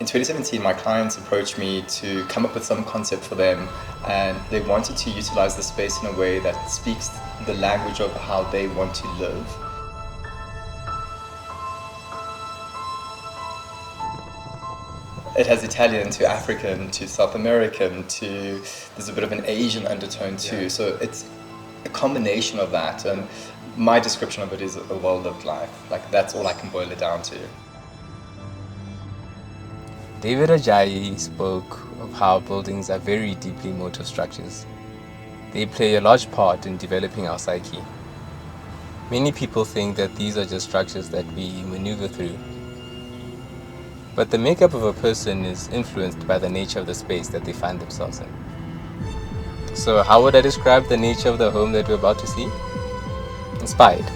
In 2017, my clients approached me to come up with some concept for them, and they wanted to utilize the space in a way that speaks the language of how they want to live. It has Italian to African to South American to, there's a bit of an Asian undertone too. Yeah. So it's a combination of that, and my description of it is a well-lived life. Like, that's all I can boil it down to. David Ajayi spoke of how buildings are very deeply emotive structures. They play a large part in developing our psyche. Many people think that these are just structures that we maneuver through. But the makeup of a person is influenced by the nature of the space that they find themselves in. So how would I describe the nature of the home that we're about to see? Inspired.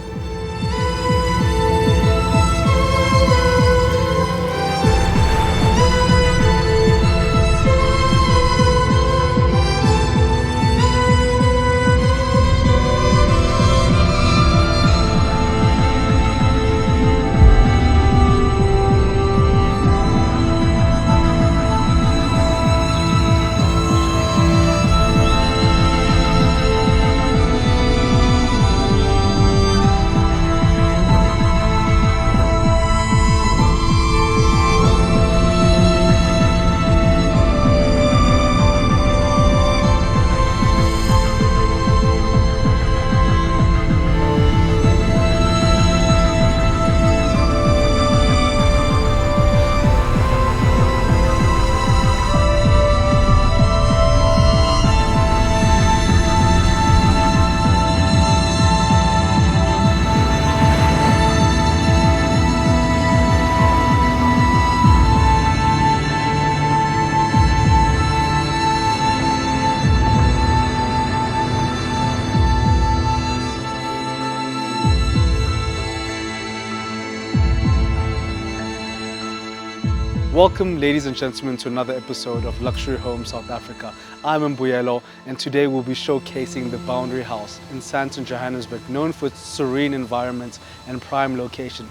Welcome, ladies and gentlemen, to another episode of Luxury Home South Africa. I'm Mbuyelo, and today we'll be showcasing the Boundary House in Sandton, Johannesburg, known for its serene environment and prime location.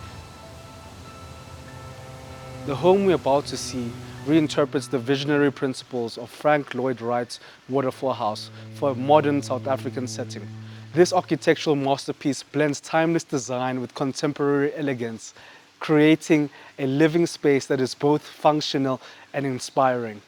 The home we're about to see reinterprets the visionary principles of Frank Lloyd Wright's waterfall house for a modern South African setting. This architectural masterpiece blends timeless design with contemporary elegance, creating a living space that is both functional and inspiring.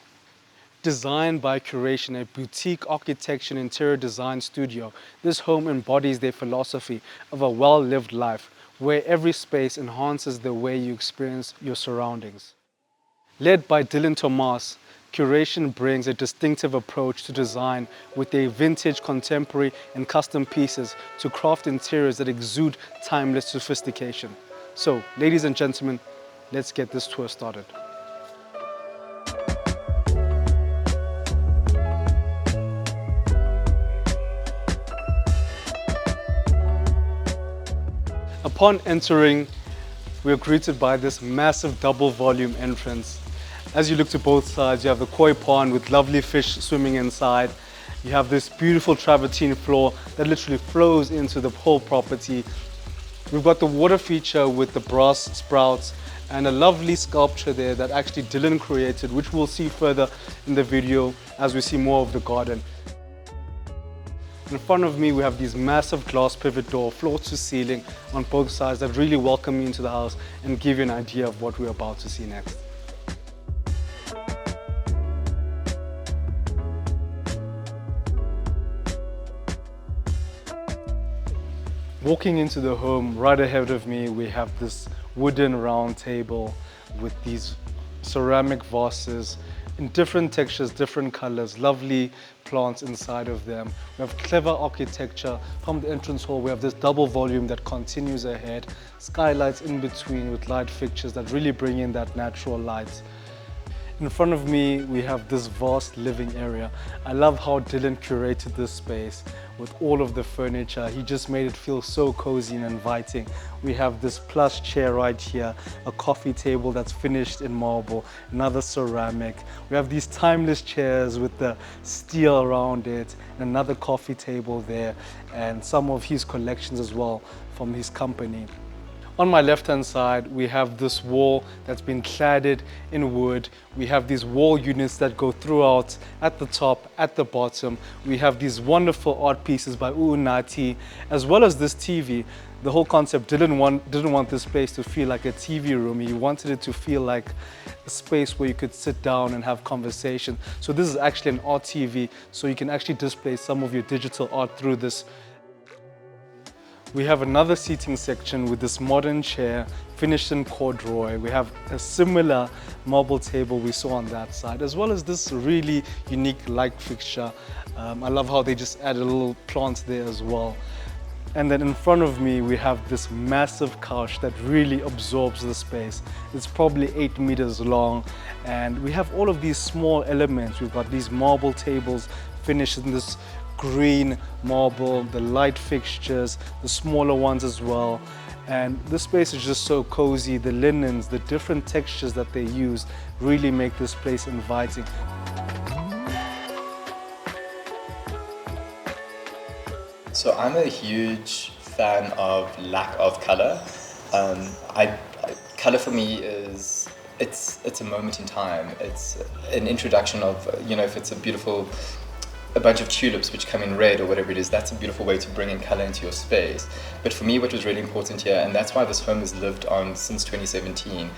Designed by Curation, a boutique architecture and interior design studio, this home embodies their philosophy of a well-lived life, where every space enhances the way you experience your surroundings. Led by Dylan Thomas, Curation brings a distinctive approach to design with their vintage, contemporary, and custom pieces to craft interiors that exude timeless sophistication. So, ladies and gentlemen, let's get this tour started. Upon entering, we are greeted by this massive double volume entrance. As you look to both sides, you have the koi pond with lovely fish swimming inside. You have this beautiful travertine floor that literally flows into the whole property. We've got the water feature with the brass sprouts and a lovely sculpture there that actually Dylan created, which we'll see further in the video as we see more of the garden. In front of me, we have these massive glass pivot door, floor to ceiling on both sides that really welcome you into the house and give you an idea of what we're about to see next. Walking into the home, right ahead of me, we have this wooden round table with these ceramic vases in different textures, different colors, lovely plants inside of them. We have clever architecture. From the entrance hall, we have this double volume that continues ahead, skylights in between with light fixtures that really bring in that natural light. In front of me, we have this vast living area. I love how Dylan curated this space with all of the furniture. He just made it feel so cozy and inviting. We have this plush chair right here, a coffee table that's finished in marble, another ceramic. We have these timeless chairs with the steel around it, and another coffee table there, and some of his collections as well from his company. On my left-hand side, we have this wall that's been cladded in wood. We have these wall units that go throughout at the top, at the bottom. We have these wonderful art pieces by Uunati, as well as this TV. The whole concept didn't want this space to feel like a TV room. He wanted it to feel like a space where you could sit down and have conversation. So this is actually an art TV, so you can actually display some of your digital art through this. We have another seating section with this modern chair finished in corduroy. We have a similar marble table we saw on that side, as well as this really unique light fixture. I love how they just added a little plant there as well. And then in front of me, we have this massive couch that really absorbs the space. It's probably 8 meters long, and we have all of these small elements. We've got these marble tables finished in this green marble, the light fixtures, the smaller ones as well. And this space is just so cozy. The linens, the different textures that they use really make this place inviting. So I'm a huge fan of lack of color. Color for me is, it's a moment in time. It's an introduction of, if it's a bunch of tulips which come in red or whatever it is, that's a beautiful way to bring in color into your space. But for me, what was really important here, and that's why this home has lived on since 2017,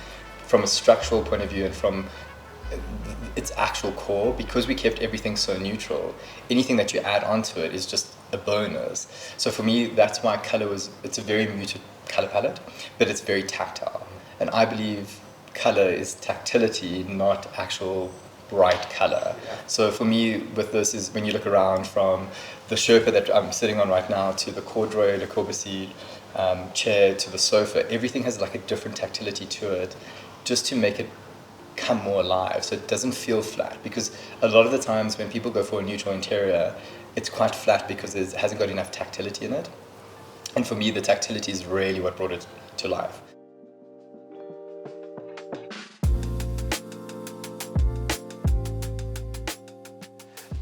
from a structural point of view and from its actual core, because we kept everything so neutral, anything that you add onto it is just a bonus. So for me, that's why it's a very muted color palette, but it's very tactile. And I believe color is tactility, not actual bright color. Yeah. So for me, with this is when you look around from the Sherpa that I'm sitting on right now to the corduroy, Le Corbusier chair to the sofa, everything has like a different tactility to it, just to make it come more alive, so it doesn't feel flat. Because a lot of the times when people go for a neutral interior, it's quite flat because it hasn't got enough tactility in it. And for me, the tactility is really what brought it to life.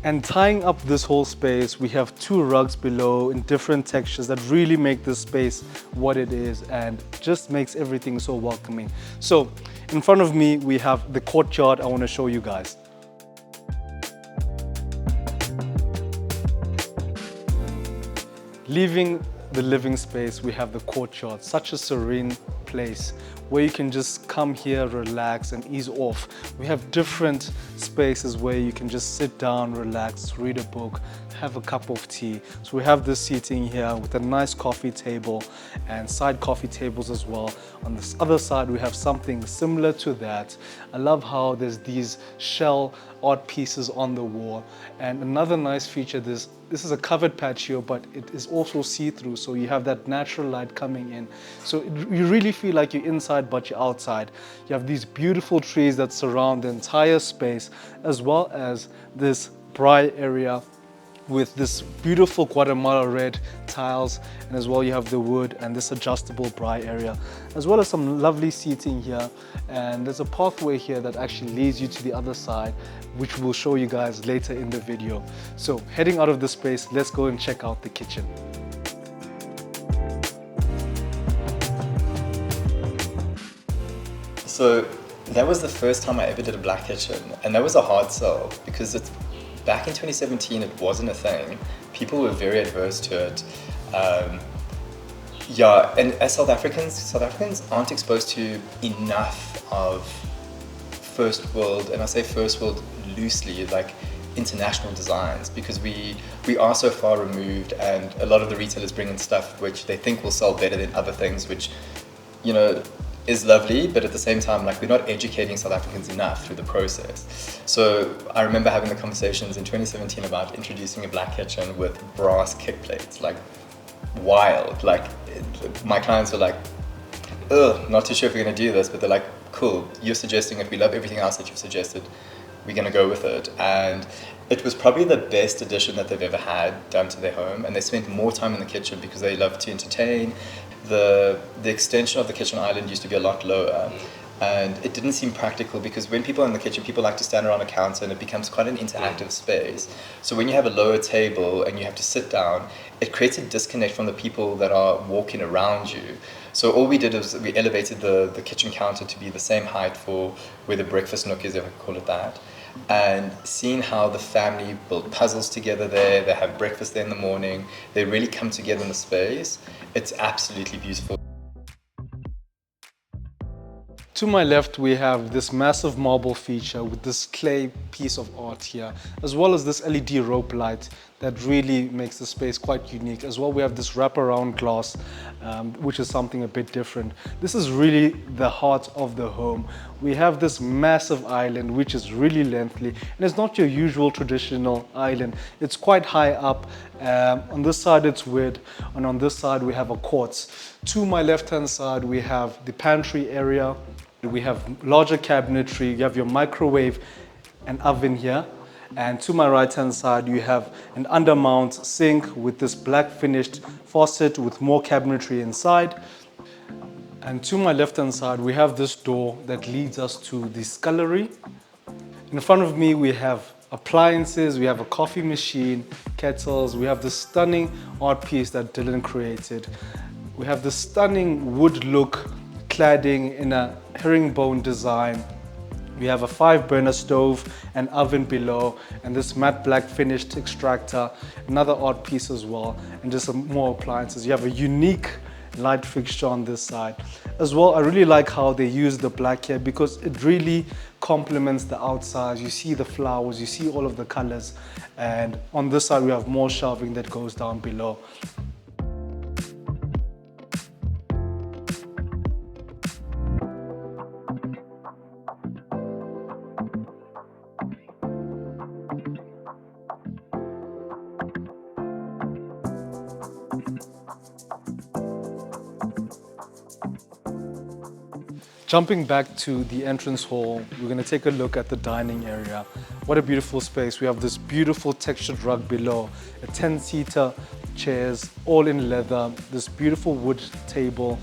And tying up this whole space, we have 2 rugs below in different textures that really make this space what it is and just makes everything so welcoming. So in front of me, we have the courtyard I want to show you guys. Leaving the living space, we have the courtyard, such a serene place where you can just come here, relax and ease off. We have different spaces where you can just sit down, relax, read a book, have a cup of tea. So we have this seating here with a nice coffee table and side coffee tables as well. On this other side, we have something similar to that. I love how there's these shell art pieces on the wall. And another nice feature, this is a covered patio, but it is also see-through, so you have that natural light coming in. So you really feel like you're inside, but you're outside. You have these beautiful trees that surround the entire space, as well as this braai area with this beautiful Guatemala red tiles, and as well you have the wood and this adjustable braai area, as well as some lovely seating here. And there's a pathway here that actually leads you to the other side, which we'll show you guys later in the video. So heading out of the space, let's go and check out the kitchen. So that was the first time I ever did a black kitchen, and that was a hard sell because back in 2017 it wasn't a thing. People were very adverse to it. Yeah, and as South Africans aren't exposed to enough of first world, and I say first world loosely, like international designs, because we are so far removed, and a lot of the retailers bring in stuff which they think will sell better than other things, which, is lovely, but at the same time, like, we're not educating South Africans enough through the process. So I remember having the conversations in 2017 about introducing a black kitchen with brass kick plates, like wild. Like, my clients were like, ugh, not too sure if we're gonna do this, but they're like, cool, you're suggesting it, we love everything else that you've suggested, we're gonna go with it. And it was probably the best addition that they've ever had done to their home, and they spent more time in the kitchen because they love to entertain. The extension of the kitchen island used to be a lot lower, And it didn't seem practical because when people are in the kitchen, people like to stand around a counter and it becomes quite an interactive space. So when you have a lower table and you have to sit down, it creates a disconnect from the people that are walking around you. So all we did was we elevated the kitchen counter to be the same height for where the breakfast nook is, if I could call it that. And seeing how the family build puzzles together there, they have breakfast there in the morning, they really come together in the space, it's absolutely beautiful. To my left, we have this massive marble feature with this clay piece of art here, as well as this LED rope light that really makes the space quite unique. As well, we have this wraparound glass, which is something a bit different. This is really the heart of the home. We have this massive island, which is really lengthy, and it's not your usual traditional island. It's quite high up. On this side, it's wood, and on this side, we have a quartz. To my left-hand side, we have the pantry area. We have larger cabinetry, you have your microwave and oven here. And to my right hand side, you have an undermount sink with this black finished faucet with more cabinetry inside. And to my left hand side, we have this door that leads us to the scullery. In front of me, we have appliances, we have a coffee machine, kettles, we have this stunning art piece that Dylan created. We have this stunning wood look cladding in a herringbone design. We have a 5-burner stove and oven below, and this matte black finished extractor, another art piece as well, and just some more appliances. You have a unique light fixture on this side. As well, I really like how they use the black here because it really complements the outside. You see the flowers, you see all of the colors, and on this side we have more shelving that goes down below. Jumping back to the entrance hall, we're going to take a look at the dining area. What a beautiful space. We have this beautiful textured rug below, a 10-seater chairs, all in leather, this beautiful wood table.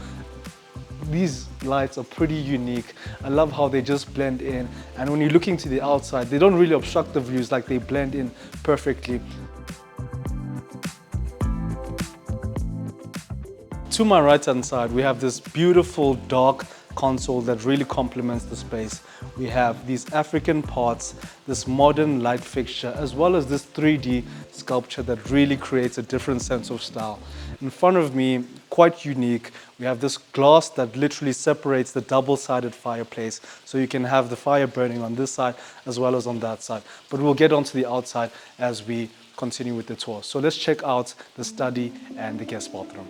These lights are pretty unique. I love how they just blend in, and when you're looking to the outside, they don't really obstruct the views, like they blend in perfectly. To my right hand side, we have this beautiful dark console that really complements the space. We have these African pots, this modern light fixture, as well as this 3D sculpture that really creates a different sense of style. In front of me, quite unique, we have this glass that literally separates the double-sided fireplace, so you can have the fire burning on this side as well as on that side. But we'll get onto the outside as we continue with the tour. So let's check out the study and the guest bathroom.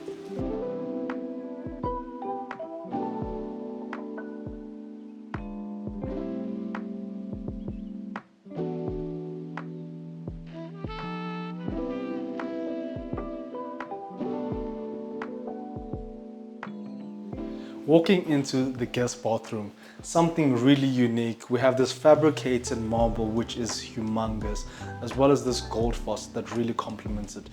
Walking into the guest bathroom, something really unique. We have this fabricated marble, which is humongous, as well as this gold faucet that really complements it.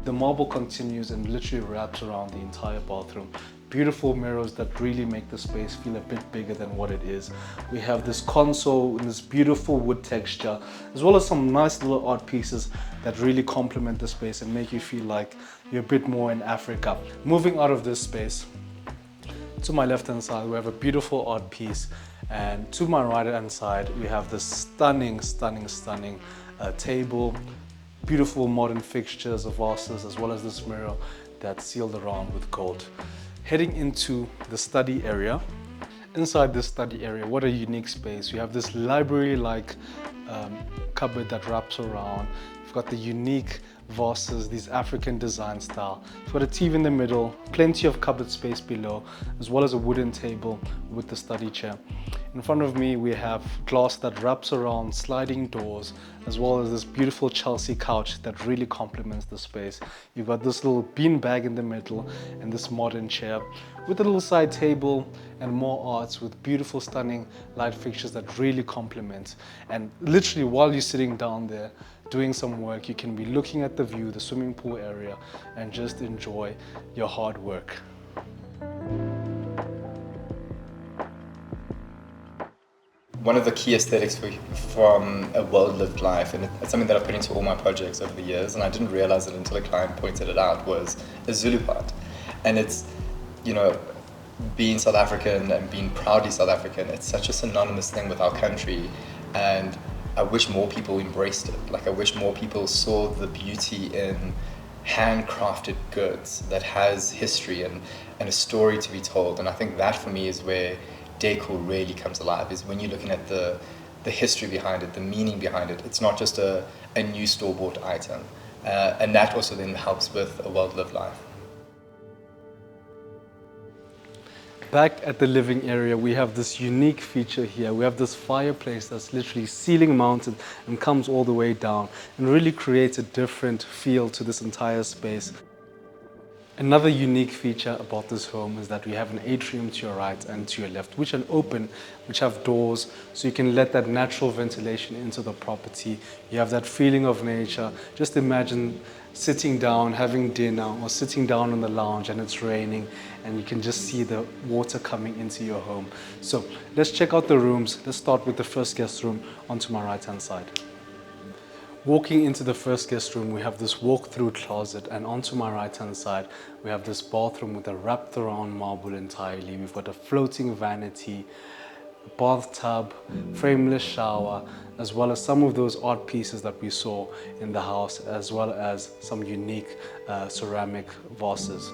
The marble continues and literally wraps around the entire bathroom. Beautiful mirrors that really make the space feel a bit bigger than what it is. We have this console in this beautiful wood texture, as well as some nice little art pieces that really complement the space and make you feel like you're a bit more in Africa. Moving out of this space, to my left hand side, we have a beautiful art piece, and to my right hand side, we have this stunning table, beautiful modern fixtures of vases, as well as this mirror that's sealed around with gold. Heading into the study area. Inside this study area, what a unique space. We have this library-like cupboard that wraps around. We've got the unique vases, these African design style. We've got a TV in the middle, plenty of cupboard space below, as well as a wooden table with the study chair. In front of me, we have glass that wraps around, sliding doors, as well as this beautiful Chelsea couch that really complements the space. You've got this little bean bag in the middle and this modern chair with a little side table and more arts with beautiful, stunning light fixtures that really complement. And literally, while you're sitting down there doing some work, you can be looking at the view, the swimming pool area, and just enjoy your hard work. one of the key aesthetics from a well-lived life, and it's something that I've put into all my projects over the years, and I didn't realize it until a client pointed it out, was a Zulu part. And it's, you know, being South African and being proudly South African, it's such a synonymous thing with our country, and I wish more people embraced it. Like, I wish more people saw the beauty in handcrafted goods that has history and a story to be told. And I think that for me is where decor really comes alive, is when you're looking at the history behind it, the meaning behind it. It's not just a new store-bought item. And that also then helps with a well-lived life. Back at the living area, we have this unique feature here. We have this fireplace that's literally ceiling mounted and comes all the way down and really creates a different feel to this entire space. Another unique feature about this home is that we have an atrium to your right and to your left, which are open, which have doors, so you can let that natural ventilation into the property. You have that feeling of nature. Just imagine sitting down, having dinner, or sitting down on the lounge and it's raining and you can just see the water coming into your home. So let's check out the rooms. Let's start with the first guest room onto my right-hand side. Walking into the first guest room, we have this walk-through closet, and onto my right-hand side, we have this bathroom with a wrapped-around marble entirely. We've got a floating vanity, a bathtub, frameless shower, as well as some of those art pieces that we saw in the house, as well as some unique ceramic vases.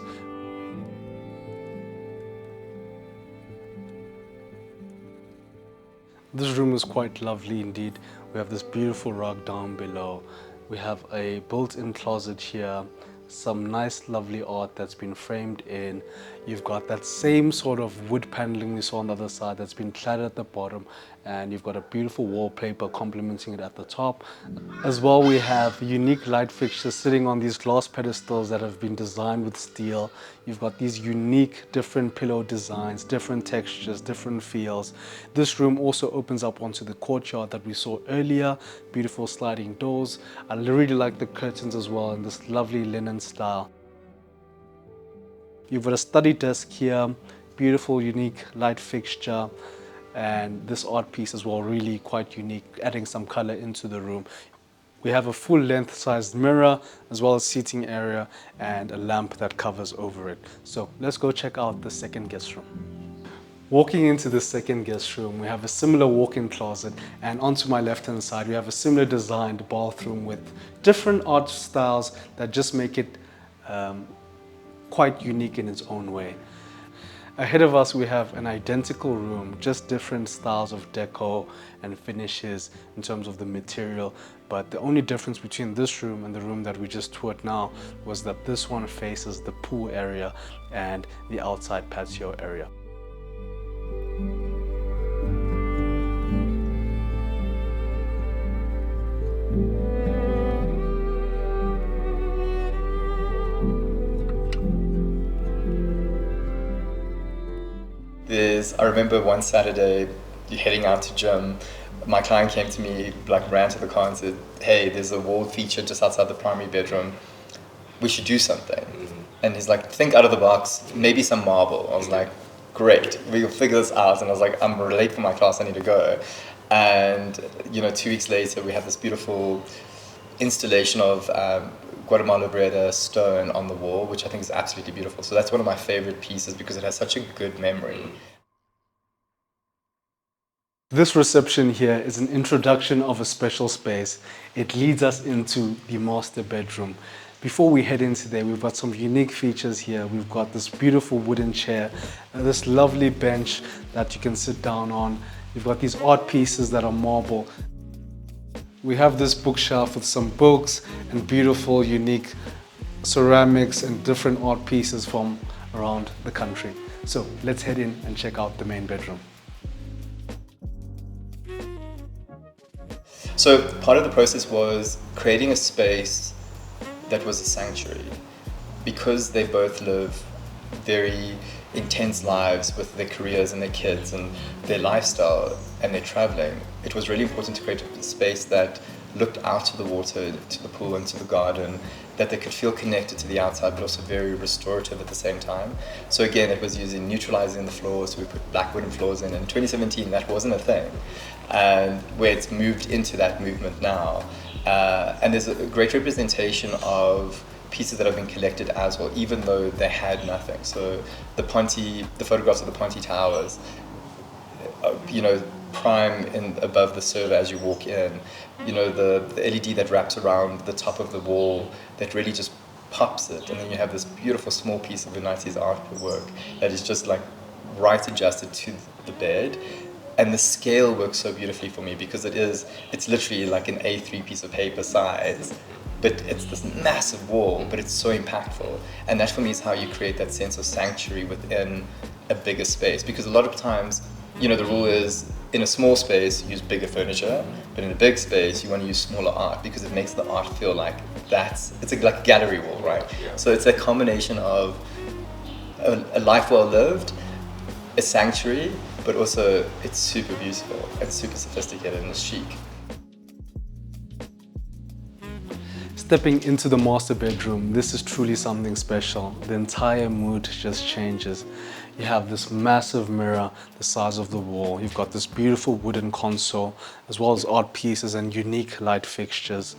This room is quite lovely indeed. We have this beautiful rug down below. We have a built-in closet here, some nice lovely art that's been framed in. You've got that same sort of wood paneling we saw on the other side that's been cladded at the bottom, and you've got a beautiful wallpaper complementing it at the top. As well, we have unique light fixtures sitting on these glass pedestals that have been designed with steel. You've got these unique different pillow designs, different textures, different feels. This room also opens up onto the courtyard that we saw earlier. Beautiful sliding doors. I really like the curtains as well in this lovely linen style. You've got a study desk here, beautiful unique light fixture, and this art piece as well, really quite unique, adding some color into the room. We have a full length sized mirror, as well as seating area and a lamp that covers over it. So let's go check out the second guest room. Walking into the second guest room, we have a similar walk-in closet, and onto my left-hand side, we have a similar designed bathroom with different art styles that just make it quite unique in its own way. Ahead of us, we have an identical room, just different styles of deco and finishes in terms of the material. But the only difference between this room and the room that we just toured now was that this one faces the pool area and the outside patio area. I remember one Saturday heading out to gym, my client came to me, like ran to the car and said, hey, there's a wall feature just outside the primary bedroom. We should do something. And he's like, think out of the box, maybe some marble. I was like, great, we'll figure this out. And I was like, I'm late for my class, I need to go. And 2 weeks later, we have this beautiful installation of Guatemala Breda stone on the wall, which I think is absolutely beautiful. So that's one of my favorite pieces because it has such a good memory. This reception here is an introduction of a special space. It leads us into the master bedroom. Before we head into there, we've got some unique features here. We've got this beautiful wooden chair, this lovely bench that you can sit down on. We've got these art pieces that are marble. We have this bookshelf with some books and beautiful, unique ceramics and different art pieces from around the country. So let's head in and check out the main bedroom. So part of the process was creating a space that was a sanctuary. Because they both live very intense lives with their careers and their kids and their lifestyle and their traveling, it was really important to create a space that looked out to the water, to the pool and to the garden, that they could feel connected to the outside but also very restorative at the same time. So again, it was using neutralizing the floors, so we put black wooden floors in. In 2017 that wasn't a thing, and where it's moved into that movement now. And there's a great representation of pieces that have been collected as well, even though they had nothing. So the photographs of the Ponte Towers, prime above the server as you walk in, the LED that wraps around the top of the wall that really just pops it, and then you have this beautiful small piece of United artwork that is just like right adjusted to the bed. And the scale works so beautifully for me because it's literally like an A3 piece of paper size, but it's this massive wall, but it's so impactful. And that for me is how you create that sense of sanctuary within a bigger space. Because a lot of times, the rule is in a small space, use bigger furniture, but in a big space, you want to use smaller art because it makes the art feel like it's like a gallery wall, right? Yeah. So it's a combination of a life well lived, a sanctuary, but also it's super beautiful and super sophisticated and chic. Stepping into the master bedroom, this is truly something special. The entire mood just changes. You have this massive mirror the size of the wall. You've got this beautiful wooden console, as well as art pieces and unique light fixtures.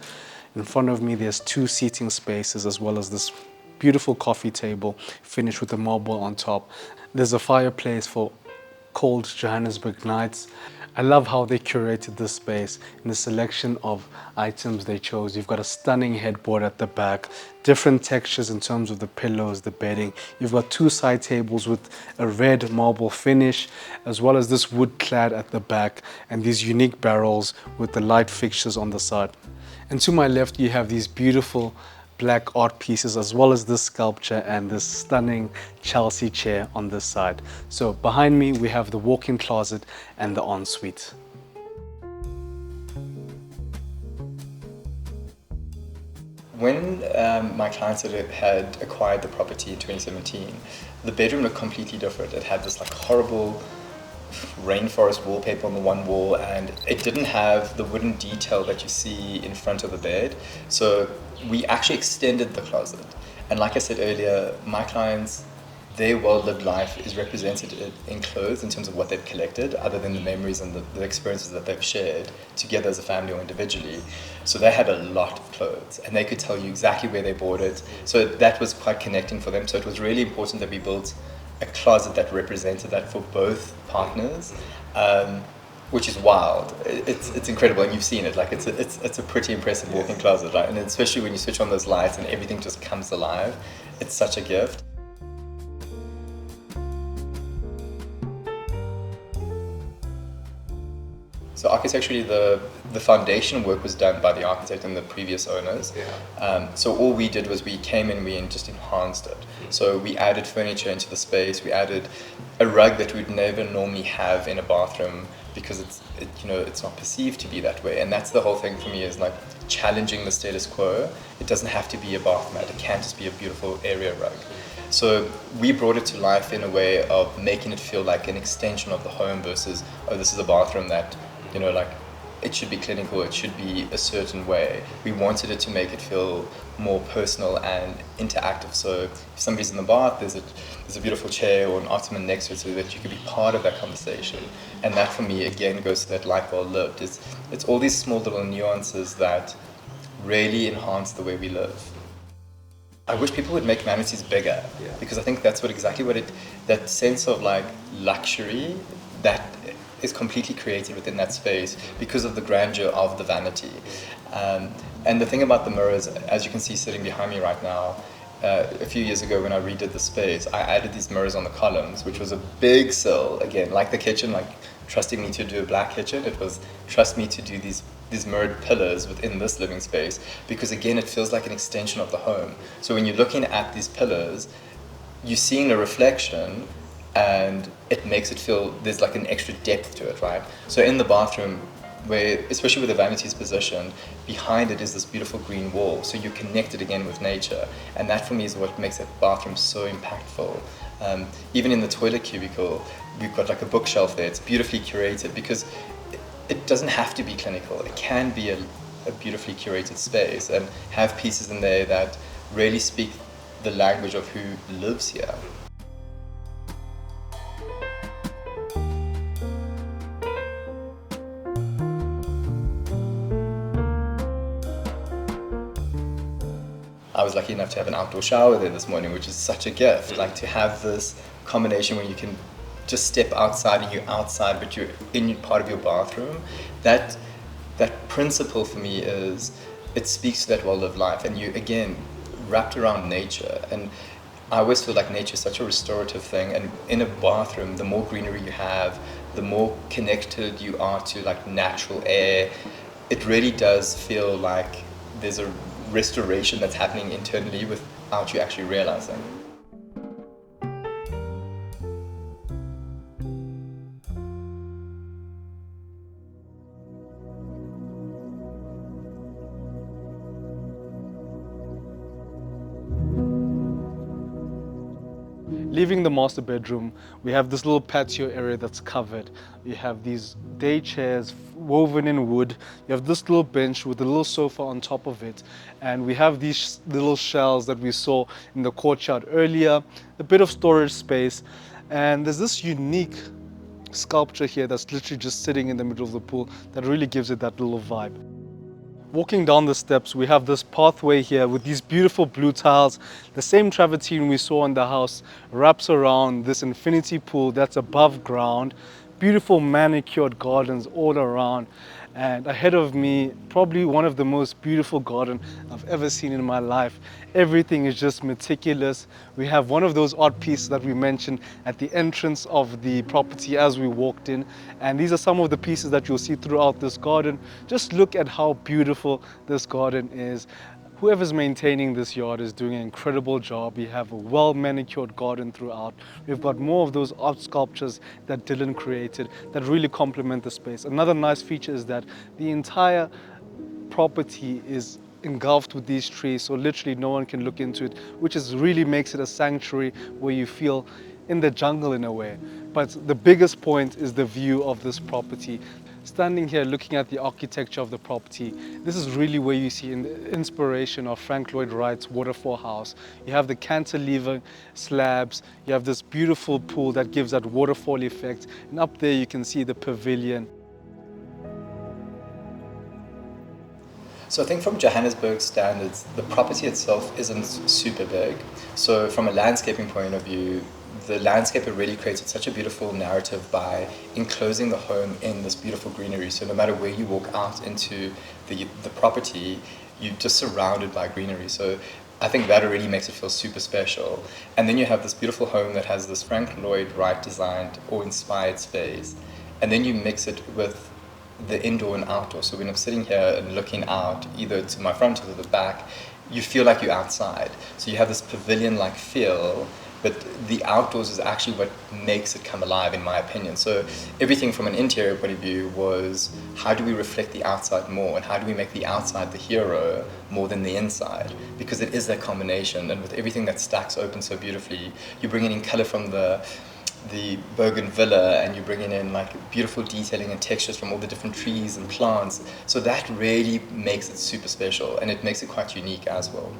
In front of me, there's 2 seating spaces, as well as this beautiful coffee table finished with a marble on top. There's a fireplace for cold Johannesburg nights. I love how they curated this space in the selection of items they chose. You've got a stunning headboard at the back, different textures in terms of the pillows, the bedding. You've got 2 side tables with a red marble finish, as well as this wood clad at the back, and these unique barrels with the light fixtures on the side. And to my left, you have these beautiful black art pieces, as well as this sculpture and this stunning Chelsea chair on this side. So behind me, we have the walk-in closet and the ensuite. When my clients had acquired the property in 2017, the bedroom looked completely different. It had this like horrible rainforest wallpaper on the one wall, and it didn't have the wooden detail that you see in front of the bed. So we actually extended the closet. And like I said earlier, my clients, their well-lived life is represented in clothes in terms of what they've collected, other than the memories and the experiences that they've shared together as a family or individually. So they had a lot of clothes, and they could tell you exactly where they bought it. So that was quite connecting for them. So it was really important that we built a closet that represented that for both partners, which is wild. It's incredible, and you've seen it. Like it's a pretty impressive walk-in closet, right? And especially when you switch on those lights and everything just comes alive, it's such a gift. So architecturally, the foundation work was done by the architect and the previous owners. Yeah. So all we did was we came in, we just enhanced it. So we added furniture into the space. We added a rug that we'd never normally have in a bathroom because it's not perceived to be that way. And that's the whole thing for me, is like challenging the status quo. It doesn't have to be a bath mat. It can just be a beautiful area rug. So we brought it to life in a way of making it feel like an extension of the home versus, oh, this is a bathroom that, like it should be clinical, it should be a certain way. We wanted it to make it feel more personal and interactive. So if somebody's in the bath, there's a beautiful chair or an ottoman next to it so that you can be part of that conversation. And that for me, again, goes to that life well lived. It's all these small little nuances that really enhance the way we live. I wish people would make vanities bigger, because I think that's that sense of like luxury that is completely created within that space because of the grandeur of the vanity. And the thing about the mirrors, as you can see sitting behind me right now, a few years ago when I redid the space, I added these mirrors on the columns, which was a big sell. Again, like the kitchen, like trusting me to do a black kitchen, it was trust me to do these mirrored pillars within this living space, because again, it feels like an extension of the home. So when you're looking at these pillars, you're seeing a reflection, and it makes it feel there's like an extra depth to it, right? So in the bathroom, where especially where the vanity is positioned, behind it is this beautiful green wall, so you're connected again with nature, and that for me is what makes that bathroom so impactful. Even in the toilet cubicle, we've got like a bookshelf there. It's beautifully curated because it doesn't have to be clinical. It can be a beautifully curated space and have pieces in there that really speak the language of who lives here. I was lucky enough to have an outdoor shower there this morning, which is such a gift. Like to have this combination where you can just step outside and you're outside, but you're in part of your bathroom. That principle for me is, it speaks to that well-lived life, and you again wrapped around nature. And I always feel like nature is such a restorative thing, and in a bathroom, the more greenery you have, the more connected you are to like natural air. It really does feel like there's a restoration that's happening internally without you actually realizing. Leaving the master bedroom, we have this little patio area that's covered. You have these day chairs woven in wood. You have this little bench with a little sofa on top of it. And we have these little shelves that we saw in the courtyard earlier, a bit of storage space. And there's this unique sculpture here that's literally just sitting in the middle of the pool that really gives it that little vibe. Walking down the steps, we have this pathway here with these beautiful blue tiles. The same travertine we saw in the house wraps around this infinity pool that's above ground. Beautiful manicured gardens all around. And ahead of me, probably one of the most beautiful gardens I've ever seen in my life. Everything is just meticulous. We have one of those art pieces that we mentioned at the entrance of the property as we walked in. And these are some of the pieces that you'll see throughout this garden. Just look at how beautiful this garden is. Whoever's maintaining this yard is doing an incredible job. We have a well-manicured garden throughout. We've got more of those art sculptures that Dylan created that really complement the space. Another nice feature is that the entire property is engulfed with these trees, so literally no one can look into it, which really makes it a sanctuary where you feel in the jungle in a way. But the biggest point is the view of this property. Standing here looking at the architecture of the property, this is really where you see the inspiration of Frank Lloyd Wright's waterfall house. You have the cantilever slabs, you have this beautiful pool that gives that waterfall effect, and up there you can see the pavilion. So I think from Johannesburg standards, the property itself isn't super big. So from a landscaping point of view, the landscaper really created such a beautiful narrative by enclosing the home in this beautiful greenery. So no matter where you walk out into the property, you're just surrounded by greenery. So I think that already makes it feel super special. And then you have this beautiful home that has this Frank Lloyd Wright designed or inspired space. And then you mix it with the indoor and outdoor. So when I'm sitting here and looking out, either to my front or to the back, you feel like you're outside. So you have this pavilion-like feel, but the outdoors is actually what makes it come alive, in my opinion. So everything from an interior point of view was, how do we reflect the outside more, and how do we make the outside the hero more than the inside? Because it is that combination, and with everything that stacks open so beautifully, you're bringing in color from the bougainvillea, and you're bringing in like beautiful detailing and textures from all the different trees and plants. So that really makes it super special, and it makes it quite unique as well.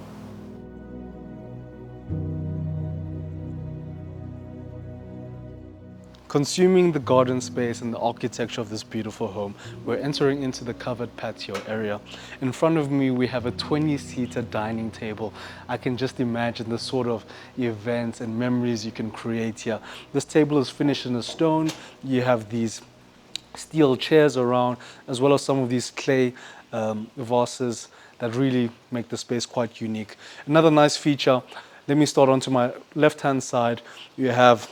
Consuming the garden space and the architecture of this beautiful home, we're entering into the covered patio area. In front of me, we have a 20-seater dining table. I can just imagine the sort of events and memories you can create here. This table is finished in stone. You have these steel chairs around, as well as some of these clay vases that really make the space quite unique. Another nice feature, let me start onto my left-hand side. You have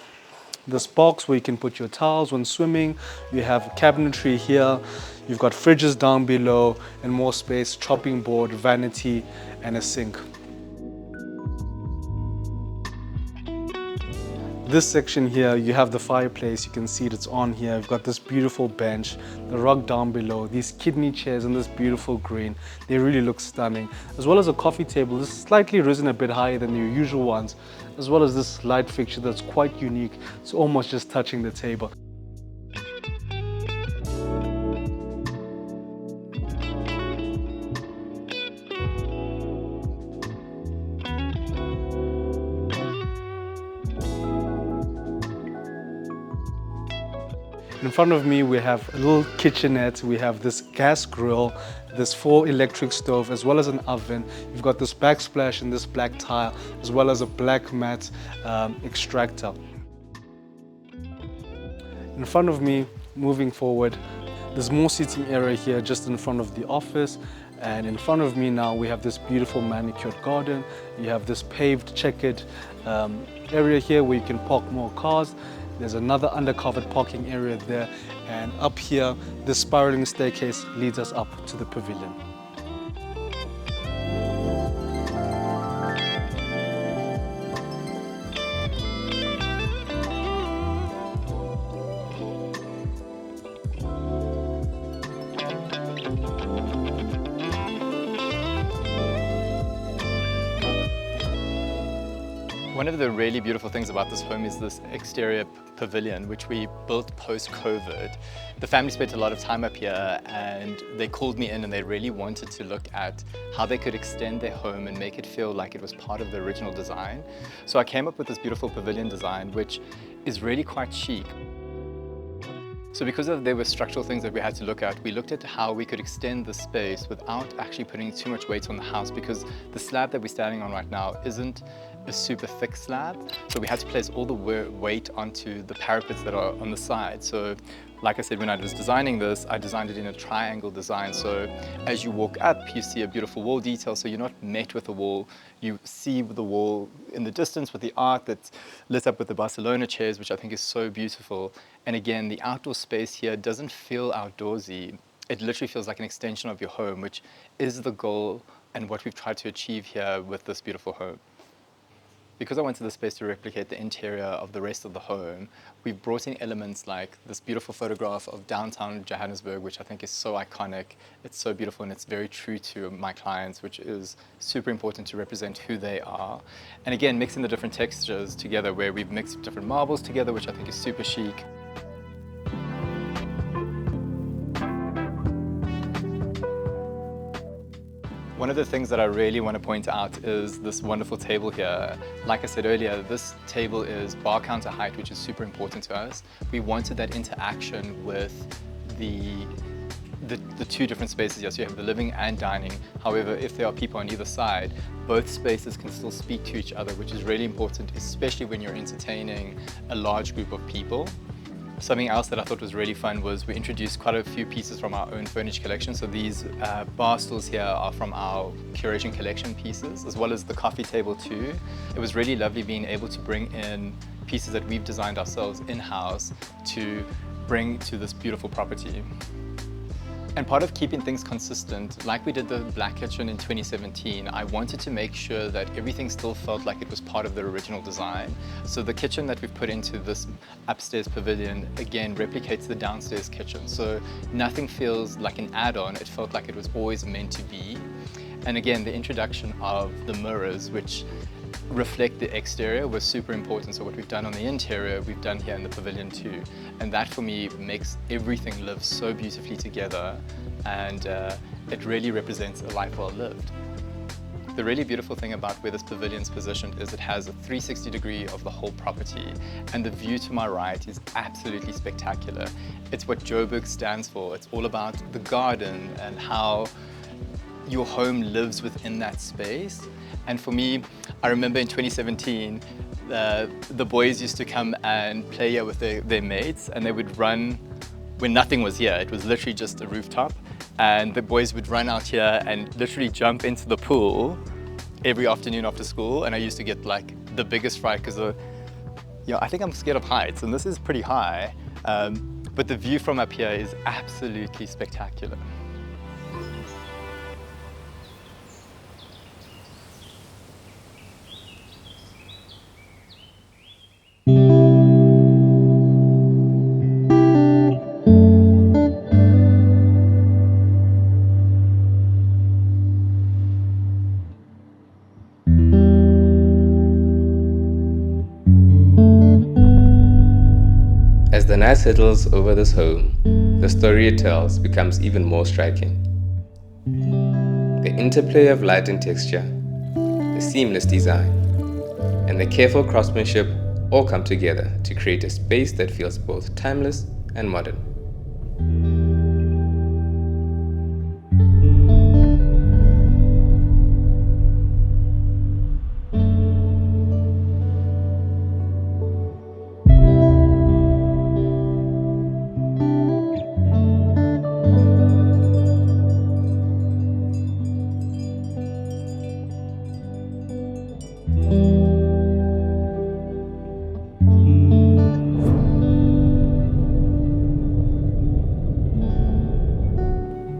this box where you can put your towels when swimming. You have cabinetry here. You've got fridges down below and more space, chopping board, vanity, and a sink. This section here, you have the fireplace. You can see it's on here. You've got this beautiful bench, the rug down below, these kidney chairs in this beautiful green. They really look stunning. As well as a coffee table. This is slightly risen a bit higher than your usual ones, as well as this light fixture that's quite unique. It's almost just touching the table. In front of me, we have a little kitchenette. We have this gas grill, this 4 electric stove, as well as an oven. You've got this backsplash and this black tile, as well as a black mat extractor. In front of me, moving forward, there's more seating area here just in front of the office. And in front of me now, we have this beautiful manicured garden. You have this paved, checkered area here where you can park more cars. There's another undercovered parking area there. And up here, this spiraling staircase leads us up to the pavilion. One of the really beautiful things about this home is this exterior pavilion, which we built post-COVID. The family spent a lot of time up here and they called me in and they really wanted to look at how they could extend their home and make it feel like it was part of the original design. So I came up with this beautiful pavilion design, which is really quite chic. So because there were structural things that we had to look at, we looked at how we could extend the space without actually putting too much weight on the house, because the slab that we're standing on right now isn't a super thick slab. So we had to place all the weight onto the parapets that are on the side. So like I said, when I was designing this, I designed it in a triangle design. So as you walk up, you see a beautiful wall detail. So you're not met with a wall. You see the wall in the distance with the art that's lit up with the Barcelona chairs, which I think is so beautiful. And again, the outdoor space here doesn't feel outdoorsy. It literally feels like an extension of your home, which is the goal and what we've tried to achieve here with this beautiful home. Because I wanted the space to replicate the interior of the rest of the home, we've brought in elements like this beautiful photograph of downtown Johannesburg, which I think is so iconic. It's so beautiful and it's very true to my clients, which is super important to represent who they are. And again, mixing the different textures together, where we've mixed different marbles together, which I think is super chic. One of the things that I really want to point out is this wonderful table here. Like I said earlier, this table is bar counter height, which is super important to us. We wanted that interaction with the two different spaces here. So you have the living and dining. However, if there are people on either side, both spaces can still speak to each other, which is really important, especially when you're entertaining a large group of people. Something else that I thought was really fun was we introduced quite a few pieces from our own furniture collection. So these bar stools here are from our curation collection pieces, as well as the coffee table too. It was really lovely being able to bring in pieces that we've designed ourselves in-house to bring to this beautiful property. And part of keeping things consistent, like we did the Black Kitchen in 2017, I wanted to make sure that everything still felt like it was part of the original design. So the kitchen that we've put into this upstairs pavilion, again, replicates the downstairs kitchen. So nothing feels like an add-on, it felt like it was always meant to be. And again, the introduction of the mirrors, which reflect the exterior, was super important. So what we've done on the interior, we've done here in the pavilion too. And that for me makes everything live so beautifully together, and it really represents a life well lived. The really beautiful thing about where this pavilion's positioned is it has a 360 degree of the whole property, and the view to my right is absolutely spectacular. It's what Joburg stands for. It's all about the garden and how your home lives within that space. And for me, I remember in 2017, the boys used to come and play here with their mates, and they would run when nothing was here. It was literally just a rooftop, and the boys would run out here and literally jump into the pool every afternoon after school. And I used to get like the biggest fright because I think I'm scared of heights, and this is pretty high, but the view from up here is absolutely spectacular. As the night settles over this home, the story it tells becomes even more striking. The interplay of light and texture, the seamless design, and the careful craftsmanship all come together to create a space that feels both timeless and modern.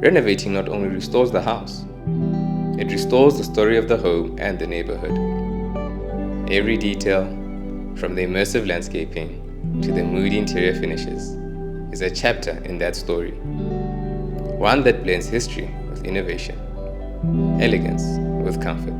Renovating not only restores the house, it restores the story of the home and the neighborhood. Every detail, from the immersive landscaping to the moody interior finishes, is a chapter in that story. One that blends history with innovation, elegance with comfort.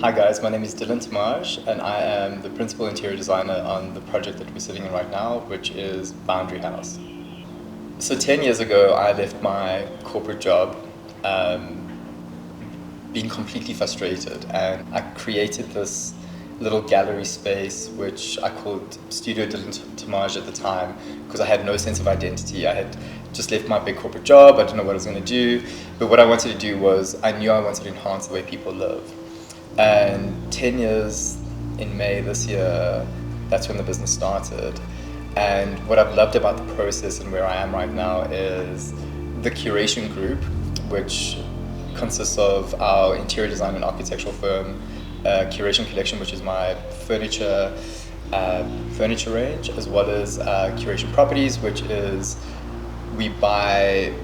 Hi guys, my name is Dylan Tamaj and I am the principal interior designer on the project that we're sitting in right now, which is Boundary House. So 10 years ago I left my corporate job being completely frustrated, and I created this little gallery space which I called Studio Dylan Tamaj at the time, because I had no sense of identity. I had just left my big corporate job, I didn't know what I was going to do, but what I wanted to do was I knew I wanted to enhance the way people live. And 10 years in May this year, that's when the business started. And what I've loved about the process and where I am right now is the curation group, which consists of our interior design and architectural firm, Curation Collection, which is my furniture range, as well as Curation Properties, which is we buy,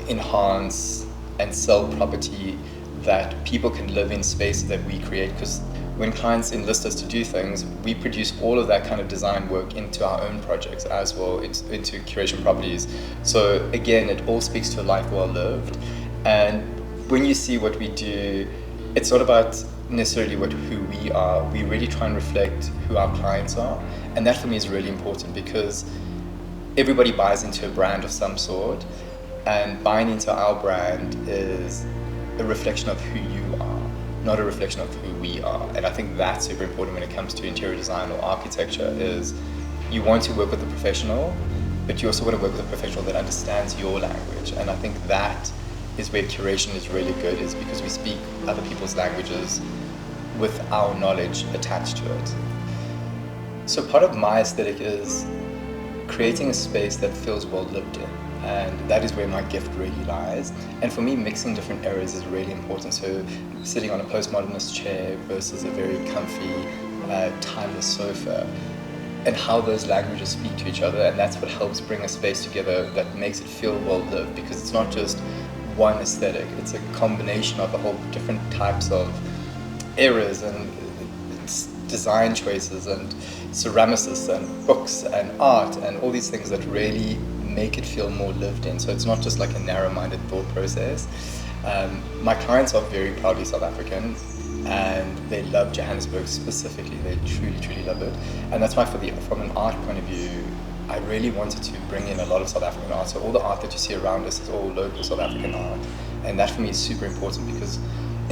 enhance, and sell property that people can live in spaces that we create, because when clients enlist us to do things, we produce all of that kind of design work into our own projects as well, into Curation Properties. So again, it all speaks to a life well lived. And when you see what we do, it's not about necessarily who we are. We really try and reflect who our clients are. And that for me is really important, because everybody buys into a brand of some sort, and buying into our brand is a reflection of who you are, not a reflection of who we are. And I think that's super important when it comes to interior design or architecture, is you want to work with a professional, but you also want to work with a professional that understands your language. And I think that is where curation is really good, is because we speak other people's languages with our knowledge attached to it. So part of my aesthetic is creating a space that feels well lived in. And that is where my gift really lies. And for me, mixing different eras is really important. So sitting on a postmodernist chair versus a very comfy, timeless sofa, and how those languages speak to each other. And that's what helps bring a space together that makes it feel well lived, because it's not just one aesthetic, it's a combination of a whole different types of eras and design choices and ceramicists and books and art and all these things that really make it feel more lived in. So it's not just like a narrow-minded thought process. My clients are very proudly South African, and they love Johannesburg specifically. They truly, truly love it. And that's why from an art point of view, I really wanted to bring in a lot of South African art. So all the art that you see around us is all local South African art. And that for me is super important, because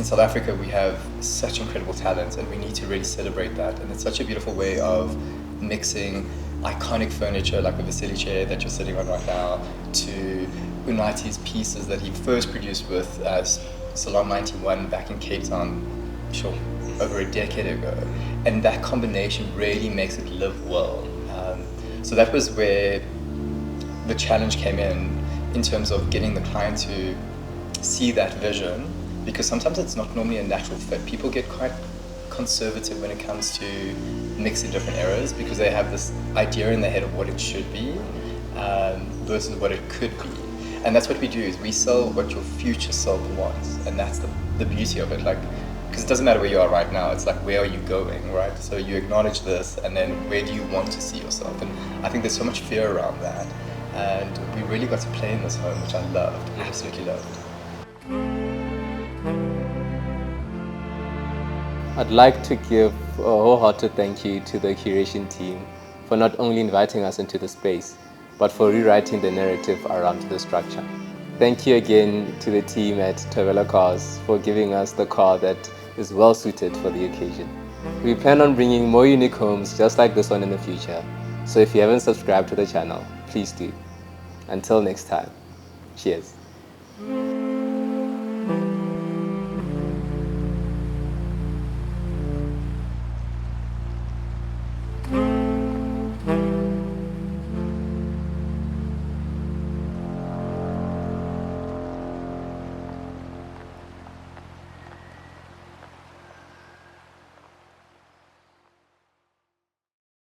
in South Africa we have such incredible talent, and we need to really celebrate that. And it's such a beautiful way of mixing iconic furniture like the Vasily chair that you're sitting on right now to Unati's pieces that he first produced with Salon 91 back in Cape Town, sure, over a decade ago. And that combination really makes it live well. So that was where the challenge came in terms of getting the client to see that vision, because sometimes it's not normally a natural fit. People get quite conservative when it comes to mixing different eras because they have this idea in their head of what it should be versus what it could be. And that's what we do, is we sell what your future self wants, and that's the beauty of it. Like, because it doesn't matter where you are right now, it's like, where are you going, right? So you acknowledge this, and then where do you want to see yourself? And I think there's so much fear around that, and we really got to play in this home, which I loved, absolutely loved. I'd like to give a wholehearted thank you to the curation team for not only inviting us into the space, but for rewriting the narrative around the structure. Thank you again to the team at Tavella Cars for giving us the car that is well suited for the occasion. We plan on bringing more unique homes just like this one in the future, so if you haven't subscribed to the channel, please do. Until next time, cheers.